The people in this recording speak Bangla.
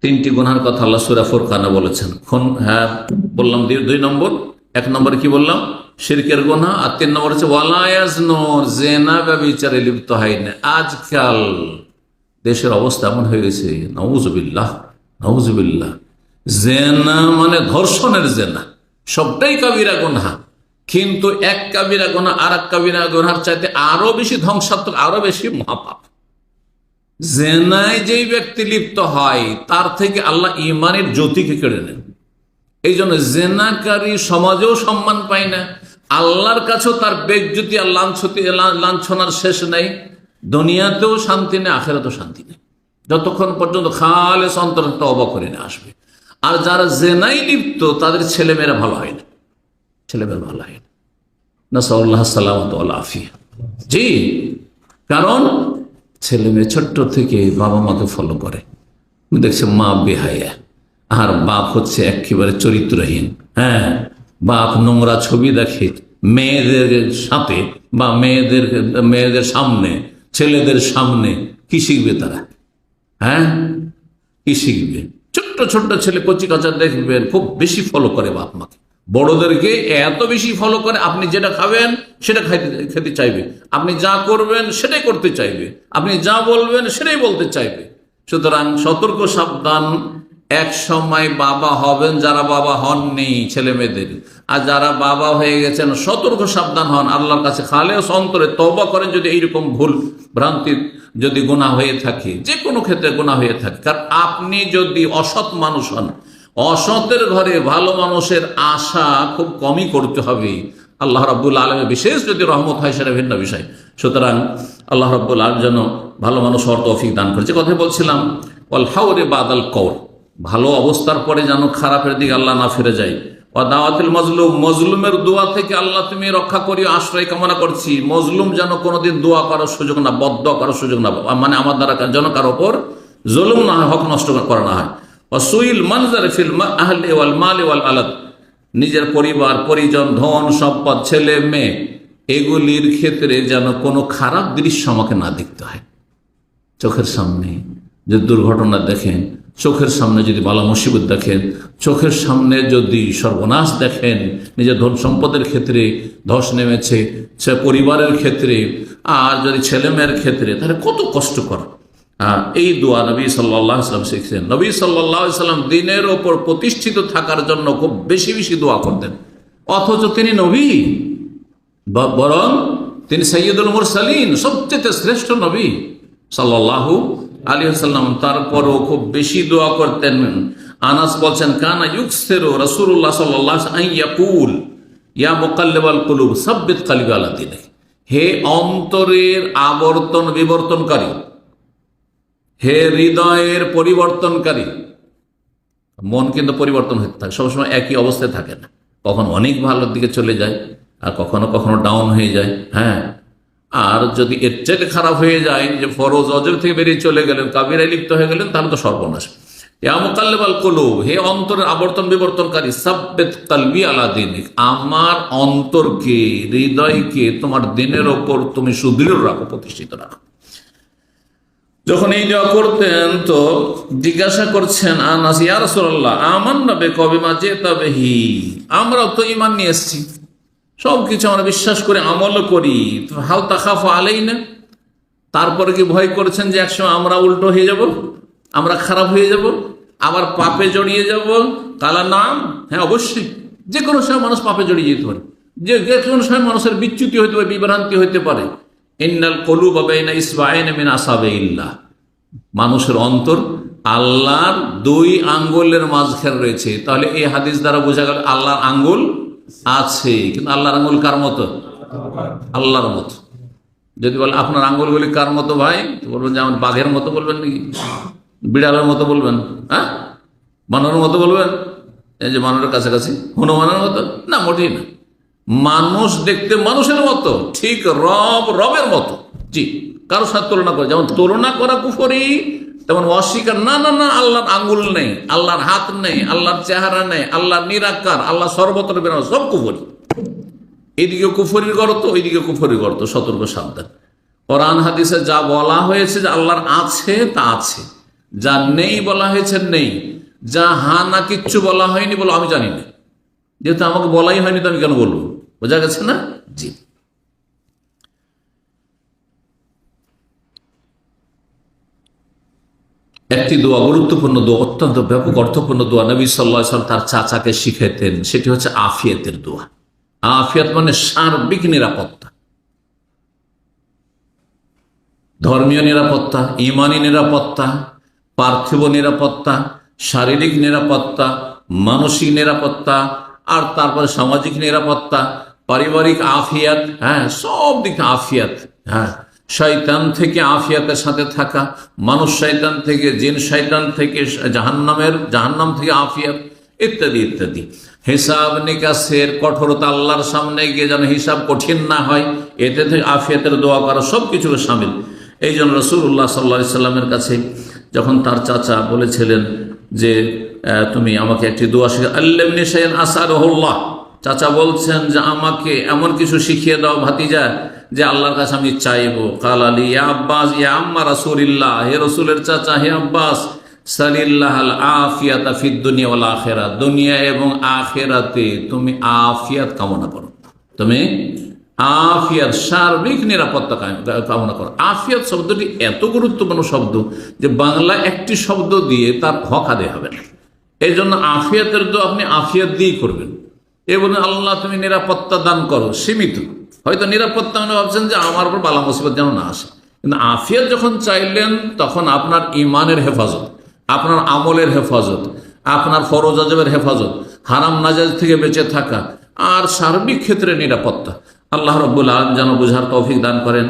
তিনটি গুনার কথা আল্লাহ সূরা ফুরকানে বলেছেন। হ্যাঁ বললাম 2 নম্বর। 1 নম্বরে কি বললাম? শিরকের গুনাহ। আর 3 নম্বর হচ্ছে ওয়ালা ইয়াজনুন, জিনা ব্যভিচারে লিপ্ত হয় না। আজকাল দেশের অবস্থা এমন হয়ে গেছে, নাউজুবিল্লাহ নাউজুবিল্লাহ, জেনা মানে ধর্ষণের জেনা, সবটাই কাবিরা গুনাহ। কিন্তু এক কাবিরা গুনাহ আর এক কাবিরা গুনাহর চাইতে আরো বেশি ধ্বংসাত্মক, আরো বেশি মহাপাপ। জেনায় যেই ব্যক্তি লিপ্ত হয় তার থেকে আল্লাহ ইমানের জ্যোতিকে কেড়ে নেন। এই জন্য জেনাকারী সমাজেও সম্মান পায় না, আল্লাহর কাছেও তার বেজ্জতি আর লাঞ্ছনার শেষ নেই। দুনিয়াতেও শান্তি নেই, আখিরাতেও শান্তি নেই, যতক্ষণ পর্যন্ত খালেস অন্তরে তওবা করে না আসবে। আর যারা জেনাই লিপ্ত তাদের ছেলেমেয়েরা ভালো হয় না, ছেলেমেয়েরা ভালো হয় না। নাসাল্লাহ সালামত ওয়াল আফিয়া। জি, কারণ ছেলে মেয়ে ছোট্ট থেকে বাবা মাকে ফলো করে, দেখছে মা বেহায়া আর বাপ হচ্ছে একেবারে চরিত্রহীন। হ্যাঁ, বাপ নোংরা ছবি দেখে মেয়েদের সাথে বা মেয়েদের সামনে, ছেলেদের সামনে, কি শিখবে তারা? হ্যাঁ, কি শিখবে? ছোট্ট ছোট্ট ছেলে কচি কাচা দেখবেন খুব বেশি ফলো করে বাপ মাকে, বড়দেরকে এত বেশি ফলো করে, আপনি যেটা খাবেন সেটা খেতে চাইবে, আপনি যা করবেন সেটাই করতে চাইবে, আপনি যা বলবেন সেটাই বলতে চাইবে। সুতরাং সতর্ক সাবধান। এক সময় বাবা হবেন যারা বাবা হননি ছেলে মেয়েদের, আর যারা বাবা হয়ে গেছেন সতর্ক সাবধান হন। আল্লাহর কাছে খালেস অন্তরে তওবা করেন যদি এইরকম ভুল ভ্রান্তি যদি গুনাহ হয়ে থাকে, যে কোনো ক্ষেত্রে গুনাহ হয়ে থাকে। কারণ আপনি যদি অসৎ মানুষ হন, অসতের ঘরে ভালো মানুষের আশা খুব কমই করতে হবে। আল্লাহ রাব্বুল আলামিন বিশেষ যদি রহমত হয় সেটা ভিন্ন বিষয়। সুতরাং আল্লাহ রাব্বুল আলামিন যেন ভালো মানুষ হওয়ার তৌফিক দান করেছে। কথা বলছিলাম ওয়াল হাওরে বাদাল কওর, ভালো অবস্থার পরে যেন খারাপের দিকে আল্লাহ না ফিরে যায়। ওয়া দাওয়াতুল মাজলুম, মজলুমের দোয়া থেকে আল্লাহ তুমি রক্ষা করিও, আশ্রয় কামনা করছি। মজলুম যেন কোনোদিন দোয়া করার সুযোগ না, বদদোয়া করার সুযোগ না, মানে আমার দ্বারা যেন কারো ওপর জুলুম না হয়, হক নষ্ট করা না হয়। ওয়াসুইল মানজার ফিল আহলি ওয়াল মাল ওয়াল আলাদ, নিজের পরিবার পরিজন, ধন সম্পদ, ছেলে মেয়ে, এগুলির ক্ষেত্রে যেন কোনো খারাপ দৃশ্য আমাকে না দেখতে হয়। চোখের সামনে যদি দুর্ঘটনা দেখেন, চোখের সামনে যদি বালা মুসিবত দেখেন, চোখের সামনে যদি সর্বনাশ দেখেন, নিজের ধন সম্পদের ক্ষেত্রে ধস নেমেছে, সে পরিবারের ক্ষেত্রে, আর যদি ছেলে মেয়ের ক্ষেত্রে, তাহলে কত কষ্টকর। এই দোয়া নবী সাল্লাল্লাহু আলাইহি ওয়াসাল্লাম শিখছেন। নবী সাল্লাল্লাহু আলাইহি ওয়াসাল্লাম দিনের ওপর প্রতিষ্ঠিত থাকার জন্য খুব বেশি বেশি দোয়া করতেন, অথচ তিনি নবী, বরং তিনি সাইয়্যিদুল মুরসালিন, সবচেয়ে শ্রেষ্ঠ নবী সাল্লাল্লাহু আলাইহি ওয়াসাল্লাম, তারপরও খুব বেশি দোয়া করতেন। আনাস বলছেন কানা ইউকসিরু রাসূলুল্লাহ সাল্লাল্লাহু আলাইহি ওয়াসাল্লাম ইয়াকুল ইয়া মুকাল্লিবাল কুলুব সাব্বিত কলবি আলা দীনিক, হে অন্তরের আবর্তন বিবর্তনকারী, হে হৃদয়ের পরিবর্তনকারী। মন কিন্তু পরিবর্তন হতে থাকে, সবসময় একই অবস্থায় থাকে না, কখনো অনেক ভালোর দিকে চলে যায় আর কখনো কখনো ডাউন হয়ে যায়। হ্যাঁ, আর যদি এর চেয়ে খারাপ হয়ে যায় যে ফরজ অজব থেকে বেরিয়ে চলে গেলেন, কাবিরায় লিপ্ত হয়ে গেলেন, তাহলে তো সর্বনাশ। ইয়া মুকাল্লিবাল কুলুব, হে অন্তরের আবর্তন বিবর্তনকারী, সাব্বিত কলবি আলা দীনিক, আমার অন্তরকে, হৃদয়কে তোমার দিনের ওপর তুমি সুদৃঢ় রাখো, প্রতিষ্ঠিত রাখো। যখন এই দোয়া করতেন তো জিজ্ঞাসা করছেন আনাস, ইয়া রাসূলুল্লাহ আমান্না বিকা বিমা জিতা বিহি, আমরাও তো ঈমান নিয়ে এসেছি, সবকিছু আমরা বিশ্বাস করে আমল করি, হাল তাখাফু আলাইনা, তারপরে কি ভয় করছেন যে একসময় আমরা উল্টো হয়ে যাব, আমরা খারাপ হয়ে যাব, আবার পাপে জড়িয়ে যাব? কালা নাম, হ্যাঁ অবশ্যই, যে কোনো সময় মানুষ পাপে জড়িয়ে যেতে পারে, যে কোনো সময় মানুষের বিচ্যুতি হইতে পারে, বিভ্রান্তি হইতে পারে। ইন্নাল কুলুবা বাইনা ইসবাইনি মিন আসাবিল্লাহ, মানুষের অন্তর আল্লাহর 2 আঙ্গুলের মাঝখানে রয়েছে। তাহলে এই হাদিস দ্বারা বোঝা গেল আল্লাহর আঙ্গুল আছে, কিন্তু আল্লাহর আঙ্গুল কার মতো? আল্লাহর মতো। যদি বলে আপনার আঙ্গুলগুলি কার মতো ভাই, তো বলবেন যে আমার বাঘের মতো বলবেন নাকি, বিড়ালের মতো বলবেন, হ্যাঁ বানরের মতো বলবেন, এই যে বানরের কাছাকাছি হনুমানের মতো, না মোটেই না। মানুষ দেখতে মানুষের মতো, ঠিক রবের মতো। জি, কারো সাথে তুলনা করে, যেমন তুলনা করা কুফরি, তেমন অস্বীকার, না না না, আল্লাহর আঙ্গুল নেই, আল্লাহর হাত নেই, আল্লাহর চেহারা নেই, আল্লাহর নিরাকার, আল্লাহ সর্বত্র বিরাজ, সব কুফরি। এইদিকে কুফরির গর্ত, ওইদিকে কুফরির গর্ত, সতর্ক সাবধান। কোরআন হাদিসে যা বলা হয়েছে যে আল্লাহর আছে তা আছে, যা নেই বলা হয়েছে নেই, যা হা না কিচ্ছু বলা হয়নি বলো আমি জানি না। যেহেতু আমাকে বলাই হয়নি তো আমি কেন বলবো? বোঝা গেছে না? জি। একটি দোয়া, গুরুত্বপূর্ণ দোয়া, অত্যন্ত ব্যাপক অর্থপূর্ণ দোয়া নবী সাল্লাল্লাহু আলাইহি ওয়াসাল্লাম তার চাচাকে শিখাতেন। সেটি হচ্ছে আফিয়াতের দোয়া। আফিয়াত মানে সার্বিক নিরাপত্তা, ধর্মীয় নিরাপত্তা, ইমানি নিরাপত্তা, পার্থিব নিরাপত্তা, শারীরিক নিরাপত্তা, মানসিক নিরাপত্তা, আর তারপরে সামাজিক নিরাপত্তা, পারিবারিক আফিয়াত, হ্যাঁ, সব দিকে আফিয়াত। হ্যাঁ, শয়তান থেকে আফিয়াতের সাথে থাকা, মানুষ শয়তান থেকে, জিন শয়তান থেকে, জাহান্নাম থেকে আফিয়াত, ইত্যাদি ইত্যাদি। হিসাব নিকাশের কঠোরতা, আল্লাহর সামনে গিয়ে যেন হিসাব কঠিন না হয়, এতে থেকে আফিয়াতের দোয়া করা সব কিছু শামিল। এই জন্য রাসূলুল্লাহ সাল্লাল্লাহু আলাইহি সাল্লামের কাছে যখন তার চাচা বলেছিলেন যে তুমি আমাকে একটি দোয়া শিখা, আল্লিমনি শাইআন আসআলুহুল্লাহ, চাচা বলছেন যে আমাকে এমন কিছু শিখিয়ে দাও ভাতিজা যে আল্লাহর কাছে আমি চাইবো। কাল আলী ইয়া আব্বাস ইয়া আম্মা রাসূলিল্লাহ, হে রাসূলের চাচা, হে আব্বাস, সালিল্লাহাল আফিয়াতা ফিদ দুনিয়া ওয়াল আখিরা, দুনিয়া এবং আখিরাতে তুমি আফিয়াত কামনা করো, তুমি আফিয়াত সার্বিক নিরাপত্তা কামনা করো। আফিয়াত শব্দটি এত গুরুত্বপূর্ণ শব্দ যে বাংলা একটি শব্দ দিয়ে তার হক আদায় হবে না। এই জন্য আফিয়াতের তো আপনি আফিয়াত দিয়েই করবেন এবং আল্লাহ তুমি নিরাপত্তা দান করো, সীমিত। হয়তো নিরাপত্তা মানে ভাবছেন যে আমার উপর বালা মুসিবত যেন না আসে, কিন্তু আফিয়াত যখন চাইলেন তখন আপনার ইমানের হেফাজত, আপনার আমলের হেফাজত, আপনার ফরজ আজবের হেফাজত, হারাম নাজায়েজ থেকে বেঁচে থাকা, আর সার্বিক ক্ষেত্রে নিরাপত্তা। আল্লাহ রাব্বুল আলামিন যেন বুঝার তৌফিক দান করেন।